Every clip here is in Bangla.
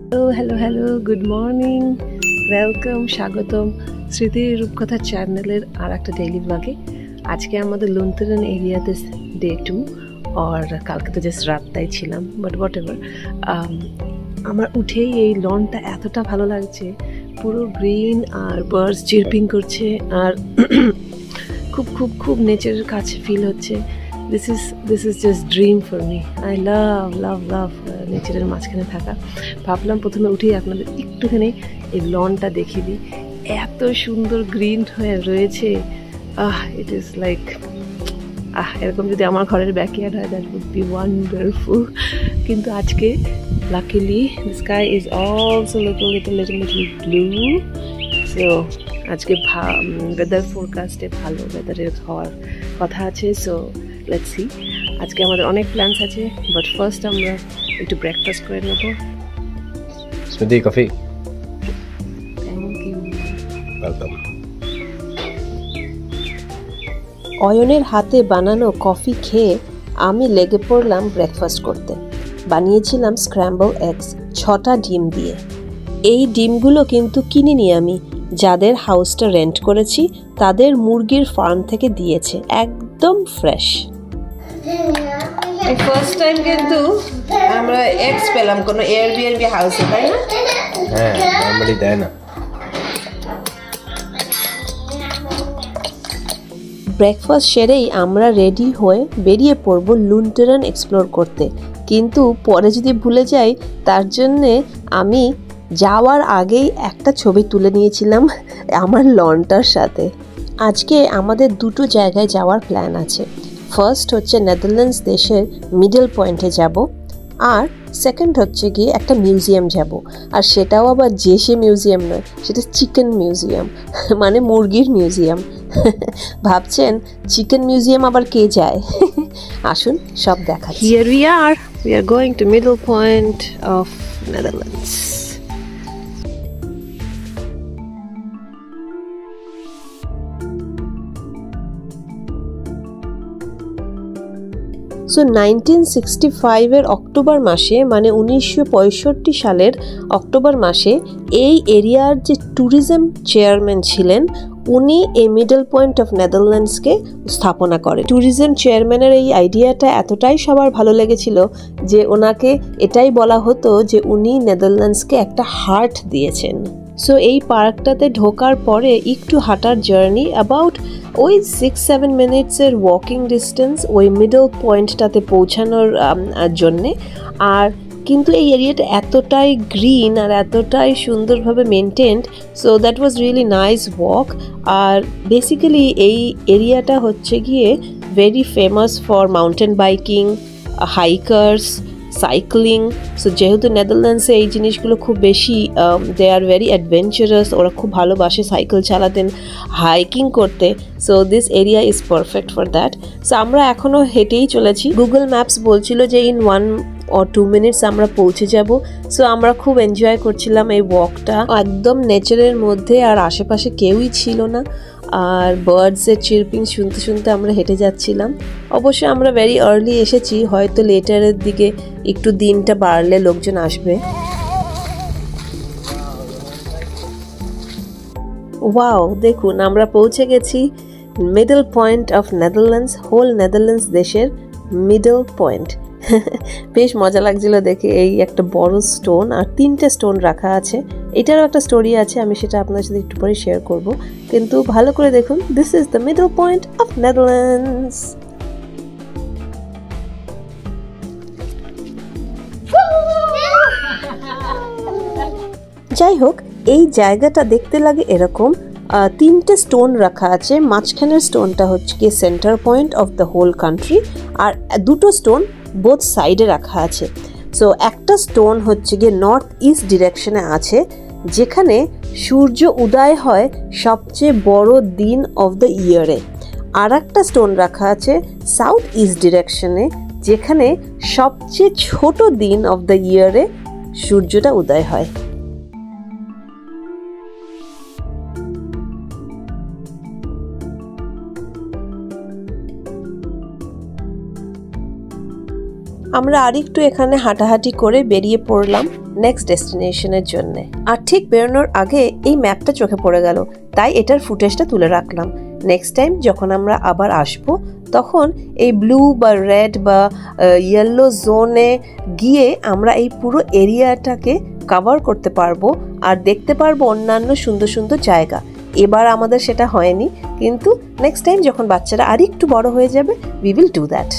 হ্যালো গুড মর্নিং, ওয়েলকাম, স্বাগতম স্মৃতির রূপকথা চ্যানেলের আর একটা ডেইলি ব্লগে। আজকে আমাদের লুন্তুরান এরিয়াতে ডে 2, আর কালকে তো জাস্ট রাতটাই ছিলাম, বাট হোয়াট এভার। আমার উঠেই এই লনটা এতটা ভালো লাগছে, পুরো গ্রিন আর বার্ডস চিরপিং করছে, আর খুব খুব খুব নেচারের কাছে ফিল হচ্ছে। This is just dream for me. I love নেচারের মাঝখানে থাকা। ভাবলাম প্রথমে উঠেই আপনাদের একটুখানি এই লনটা দেখিয়ে দিই, এত সুন্দর গ্রিন হয়ে রয়েছে। ইট ইজ লাইক এরকম যদি আমার ঘরের ব্যাকইয়ার্ড হয়, দ্যাট উড বি ওয়ান্ডারফুল। কিন্তু আজকে luckily the sky is also little blue, so আজকে ওয়েদার ফোরকাস্টে ভালো ওয়েদারের হওয়ার কথা আছে। সো লেটস সি, আজকে আমাদের অনেক প্ল্যানস আছে, বাট ফার্স্ট আমরা একটু ব্রেকফাস্ট করে নেব। স্মৃতি কফি। Thank you, welcome. অয়নের হাতে বানানো কফি খেয়ে আমি লেগে পড়লাম ব্রেকফাস্ট করতে। বানিয়েছিলাম স্ক্র্যাম্বল এগস 6টা ডিম দিয়ে। এই ডিমগুলো কিন্তু কিনিনি আমি, যাদের হাউসটা রেন্ট করেছি তাদের মুরগির ফার্ম থেকে দিয়েছে, একদম ফ্রেশ। ফার্স্ট টাইম কিন্তু আমরা এগস পেলাম কোনো এয়ারবিএনবি হাউসে, তাই না? হ্যাঁ, নরমালি দেয় না। ব্রেকফাস্ট সেরেই আমরা রেডি হয়ে বেরিয়ে পড়ব লুন্তুরান এক্সপ্লোর করতে, কিন্তু পরে যদি ভুলে যাই তার জন্যে আমি যাওয়ার আগেই একটা ছবি তুলে নিয়েছিলাম আমার লনটার সাথে। আজকে আমাদের দুটো জায়গায় যাওয়ার প্ল্যান আছে। ফার্স্ট হচ্ছে নেদারল্যান্ডস দেশের মিডল পয়েন্টে যাব, আর সেকেন্ড হচ্ছে গিয়ে একটা মিউজিয়াম যাব। আর সেটাও আবার যে সে মিউজিয়াম নয়, সেটা চিকেন মিউজিয়াম, মানে মুরগির মিউজিয়াম। ভাবছেন চিকেন মিউজিয়াম আবার কে যায়? আসুন সব দেখা। Here we are going to middle point of Netherlands. So 1965-এর অক্টোবর মাসে, মানে 1965 সালের অক্টোবর মাসে এই এরিয়ার যে ট্যুরিজম চেয়ারম্যান ছিলেন, উনি এই মিডল পয়েন্ট অফ নেদারল্যান্ডসকে স্থাপনা করেন। ট্যুরিজম চেয়ারম্যানের এই আইডিয়াটা এতটাই সবার ভালো লেগেছিল যে ওনাকে এটাই বলা হতো যে উনি নেদারল্যান্ডসকে একটা হার্ট দিয়েছেন। সো এই পার্কটাতে ঢোকার পরে একটু হাঁটার জার্নি, অ্যাবাউট ওই 6-7 মিনিটসের ওয়াকিং ডিস্টেন্স ওই মিডল পয়েন্টটাতে পৌঁছানোর জন্যে। আর কিন্তু এই এরিয়াটা এতটাই গ্রিন আর এতটাই সুন্দরভাবে maintained, so that was really nice walk. আর বেসিক্যালি এই এরিয়াটা হচ্ছে গিয়ে very famous for mountain biking, hikers, cycling. So যেহেতু নেদারল্যান্ডসে এই জিনিসগুলো খুব বেশি, দে আর ভেরি অ্যাডভেঞ্চারাস, ওরা খুব ভালোবাসে সাইকেল চালাতেন, হাইকিং করতে। So this area is perfect for that. So আমরা এখনও হেঁটেই চলেছি। গুগল ম্যাপস বলছিল যে ইন 1 or 2 মিনিটস আমরা পৌঁছে যাব। সো আমরা খুব এনজয় করছিলাম এই ওয়াকটা, একদম নেচারের মধ্যে, আর আশেপাশে কেউই ছিল না, আর বার্ডসের চিরপিং শুনতে শুনতে আমরা হেঁটে যাচ্ছিলাম। অবশ্য আমরা ভেরি আর্লি এসেছি, হয়তো লেটারের দিকে একটু দিনটা বাড়লে লোকজন আসবে। ওয়াও, দেখুন আমরা পৌঁছে গেছি middle point of Netherlands, whole Netherlands দেশের মিডল পয়েন্ট। বেশ মজা লাগছিল দেখে। এই একটা বড় স্টোন আর 3টে স্টোন রাখা আছে। এটারও একটা স্টোরি আছে, আমি সেটা আপনার সাথে একটু পরে শেয়ার করব, কিন্তু ভালো করে দেখুন। This is the middle point of Netherlands. যাই হোক, এই জায়গাটা দেখতে লাগে এরকম। 3টে স্টোন রাখা আছে, মাঝখানের স্টোনটা হচ্ছে কি centre point of the whole country, আর 2টো স্টোন বোথ সাইডে রাখা আছে। সো একটা স্টোন হচ্ছে গিয়ে নর্থ ইস্ট ডিরেকশনে আছে, যেখানে সূর্য উদয় হয় সবচেয়ে বড় দিন অফ দ্য ইয়ারে। আর একটা স্টোন রাখা আছে সাউথ ইস্ট ডিরেকশনে, যেখানে সবচেয়ে ছোট দিন অফ দ্য ইয়ারে সূর্যটা উদয় হয়। আমরা আরেকটু এখানে হাঁটাহাঁটি করে বেরিয়ে পড়লাম নেক্সট ডেস্টিনেশনের জন্য। আর ঠিক বেরোনোর আগে এই ম্যাপটা চোখে পড়ে গেল, তাই এটার ফুটেজটা তুলে রাখলাম। নেক্সট টাইম যখন আমরা আবার আসবো তখন এই ব্লু বা রেড বা ইয়েলো জোনে গিয়ে আমরা এই পুরো এরিয়াটাকে কভার করতে পারবো আর দেখতে পারবো অন্যান্য সুন্দর সুন্দর জায়গা। এবার আমাদের সেটা হয়নি, কিন্তু নেক্সট টাইম যখন বাচ্চারা আর একটু বড় হয়ে যাবে উই উইল ডু দ্যাট।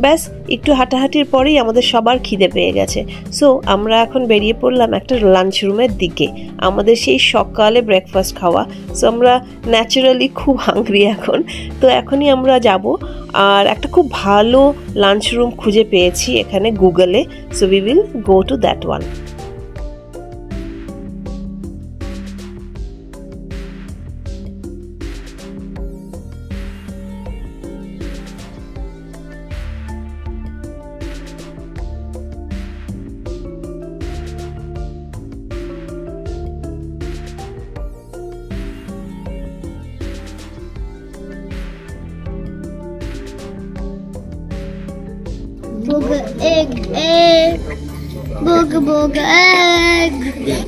ব্যাস একটু হাঁটাহাঁটির পরেই আমাদের সবার খিদে পেয়ে গেছে। সো আমরা এখন বেরিয়ে পড়লাম একটা লাঞ্চ রুমের দিকে, আমাদের সেই সকালে ব্রেকফাস্ট খাওয়া। সো আমরা ন্যাচারালি খুব হাংরি এখন, তো এখনই আমরা যাব। আর একটা খুব ভালো লাঞ্চ রুম খুঁজে পেয়েছি এখানে গুগলে, so we will go to that one. Booger egg, egg. Booger booger egg.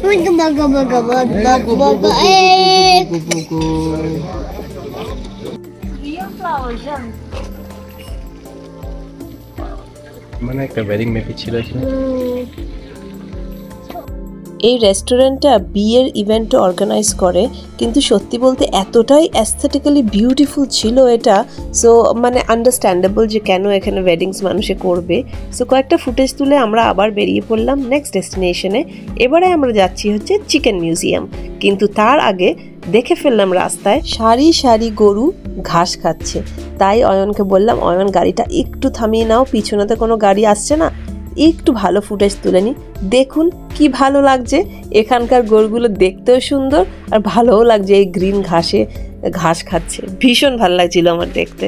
Booger booger booger booger booger egg. মানে একটা ওয়েডিং মেপি ছিল এখানে। এই রেস্টুরেন্টটা বিয়ের ইভেন্টও অর্গানাইজ করে, কিন্তু সত্যি বলতে এতটাই অ্যাস্থেটিক্যালি বিউটিফুল ছিল এটা, সো মানে আন্ডারস্ট্যান্ডেবল যে কেন এখানে ওয়েডিংস মানুষে করবে। সো কয়েকটা ফুটেজ তুলে আমরা আবার বেরিয়ে পড়লাম নেক্সট ডেস্টিনেশনে। এবারে আমরা যাচ্ছি হচ্ছে চিকেন মিউজিয়াম, কিন্তু তার আগে দেখে ফেললাম রাস্তায় সারি সারি গরু ঘাস খাচ্ছে। তাই অয়নকে বললাম, অয়ন গাড়িটা একটু থামিয়ে নাও, পিছনেতে কোনো গাড়ি আসছে না, একটু ভালো ফুটেজ তুলে নি। দেখুন কি ভালো লাগছে, এখানকার গরুগুলো দেখতেও সুন্দর আর ভালোও লাগছে, এই গ্রিন ঘাসে ঘাস খাচ্ছে, ভীষণ ভালো লাগছিল আমার দেখতে।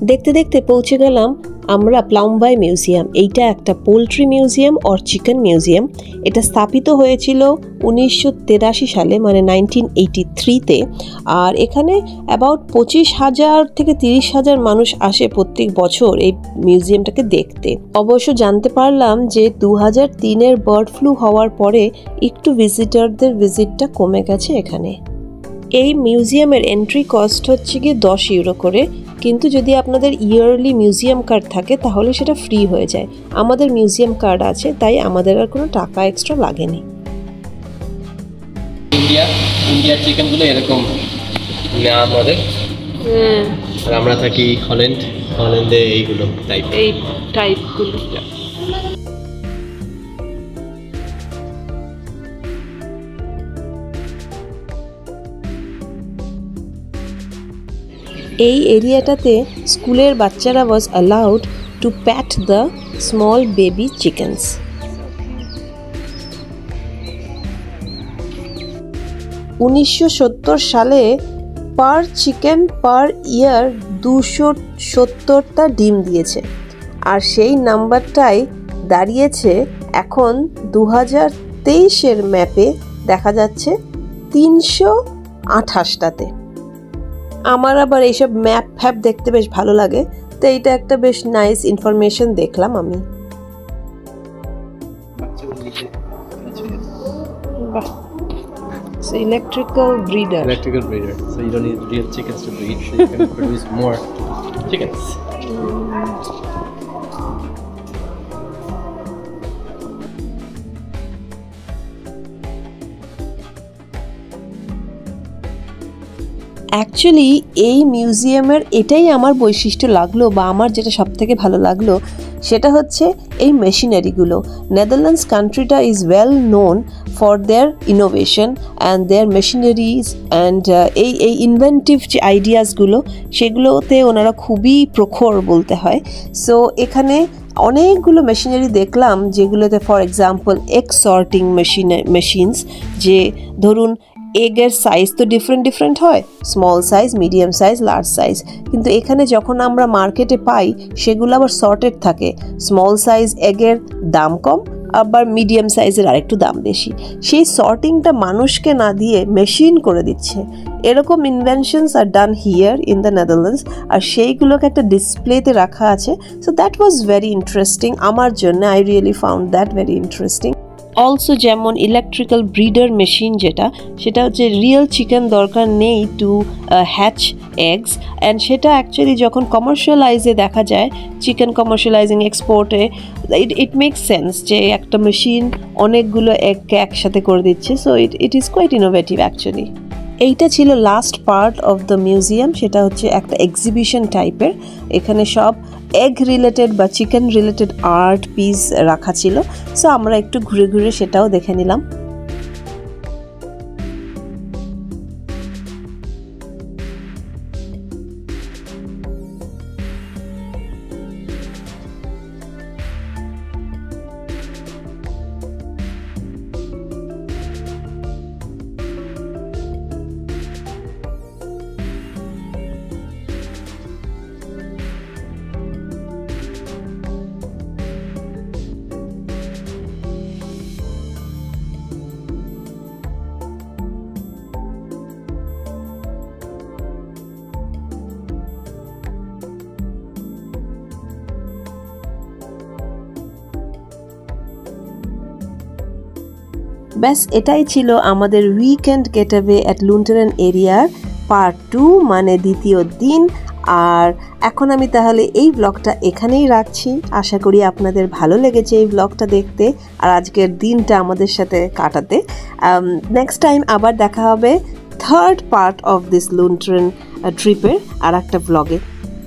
দেখতে দেখতে পৌঁছে গেলাম আমরা প্লাম্বাই মিউজিয়াম। এইটা একটা poultry museum or chicken museum. এটা স্থাপিত হয়েছিল 1983 সালে, মানে 1983-তে। আর এখানে অ্যাবাউট 25,000 থেকে 30,000 মানুষ আসে প্রত্যেক বছর এই মিউজিয়ামটাকে দেখতে। অবশ্য জানতে পারলাম যে 2003-এর বার্ড ফ্লু হওয়ার পরে একটু ভিজিটরদের ভিজিটটা কমে গেছে এখানে। এই মিউজিয়ামের এন্ট্রি কস্ট হচ্ছে গিয়ে 10 ইউরো করে, কিন্তু যদি আপনাদের ইয়ারলি মিউজিয়াম কার্ড থাকে তাহলে সেটা ফ্রি হয়ে যায়। আমাদের মিউজিয়াম কার্ড আছে, তাই আমাদের আর কোনো টাকা এক্সট্রা লাগেনি। ইন্ডিয়ার চিকেনগুলো এরকম না আমাদের, আর আমরা থাকি হল্যান্ডে এইগুলো এই টাইপগুলো। এই এরিয়াটাতে স্কুলের বাচ্চারা was allowed to pat the small baby chickens. সালে পার চিকেন পার ইয়ার 270টা ডিম দিয়েছে, আর সেই নাম্বারটাই দাঁড়িয়েছে এখন 2023-এর ম্যাপে দেখা যাচ্ছে 328টাতে। আমার আবার এইসব ম্যাপ ফ্যাপ দেখতে বেশ ভালো লাগে, তো এইটা একটা বেশ নাইস ইনফরমেশন দেখলাম আমি। So electrical breeder. So you don't need real chickens to breed, so you can produce more chickens. Actually এই মিউজিয়ামের এটাই আমার বৈশিষ্ট্য লাগলো, বা আমার যেটা সব থেকে ভালো লাগলো সেটা হচ্ছে এই মেশিনারিগুলো। নেদারল্যান্ডস কান্ট্রিটা is well known for their innovation and their machineries and এই ইনভেন্টিভ যে আইডিয়াসগুলো সেগুলোতে ওনারা খুবই প্রখর বলতে হয়। সো এখানে অনেকগুলো মেশিনারি দেখলাম যেগুলোতে for example egg sorting machines, যে ধরুন এগের সাইজ তো ডিফারেন্ট হয়, small size, medium size, large size, কিন্তু এখানে যখন আমরা মার্কেটে পাই সেগুলো আবার সর্টেড থাকে। স্মল সাইজ এগের দাম কম, আবার মিডিয়াম সাইজের আরেকটু দাম বেশি। সেই সর্টিংটা মানুষকে না দিয়ে মেশিন করে দিচ্ছে। এরকম ইনভেনশনস আর done here in the Netherlands, আর সেইগুলোকে একটা ডিসপ্লেতে রাখা আছে। So that was very interesting আমার জন্য। I really found that very interesting. Also যেমন ইলেকট্রিক্যাল ব্রিডার মেশিন যেটা, সেটা হচ্ছে রিয়েল চিকেন দরকার নেই টু হ্যাচ এগস, অ্যান্ড সেটা অ্যাকচুয়ালি যখন কমার্শিয়ালাইজে দেখা যায়, চিকেন কমার্শিয়ালাইজিং এক্সপোর্টে, ইট মেক্স সেন্স যে একটা মেশিন অনেকগুলো এগকে একসাথে করে দিচ্ছে। So it is quite innovative actually. এইটা ছিল last part of the museum, সেটা হচ্ছে একটা এক্সিবিশন টাইপের। এখানে সব এগ রিলেটেড বা চিকেন রিলেটেড আর্ট পিস রাখা ছিল। সো আমরা একটু ঘুরে ঘুরে সেটাও দেখে নিলাম। ব্যাস এটাই ছিল আমাদের উইকেন্ড গেটঅ্যাওয়ে অ্যাট লুন্টারেন এরিয়ার পার্ট 2, মানে দ্বিতীয় দিন। আর এখন আমি তাহলে এই ব্লগটা এখানেই রাখছি। আশা করি আপনাদের ভালো লেগেছে এই ব্লগটা দেখতে আর আজকের দিনটা আমাদের সাথে কাটাতে। নেক্সট টাইম আবার দেখা হবে থার্ড পার্ট অফ দিস লুন্টারেন ট্রিপের আর একটা ব্লগে।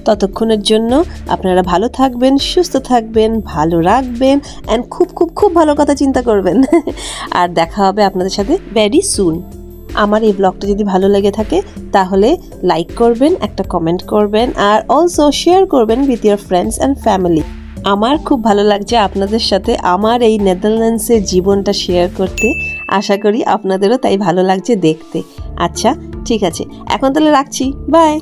ততক্ষণের জন্য আপনারা ভালো থাকবেন, সুস্থ থাকবেন, ভালো রাখবেন, অ্যান্ড খুব খুব খুব ভালো কথা চিন্তা করবেন। আর দেখা হবে আপনাদের সাথে ভেরি সুন। আমার এই ব্লগটা যদি ভালো লেগে থাকে তাহলে লাইক করবেন, একটা কমেন্ট করবেন, আর অলসো শেয়ার করবেন with year friends and family. আমার খুব ভালো লাগছে আপনাদের সাথে আমার এই নেদারল্যান্ডসের জীবনটা শেয়ার করতে। আশা করি আপনাদেরও তাই ভালো লাগছে দেখতে। আচ্ছা ঠিক আছে, এখন তাহলে রাখছি, বাই।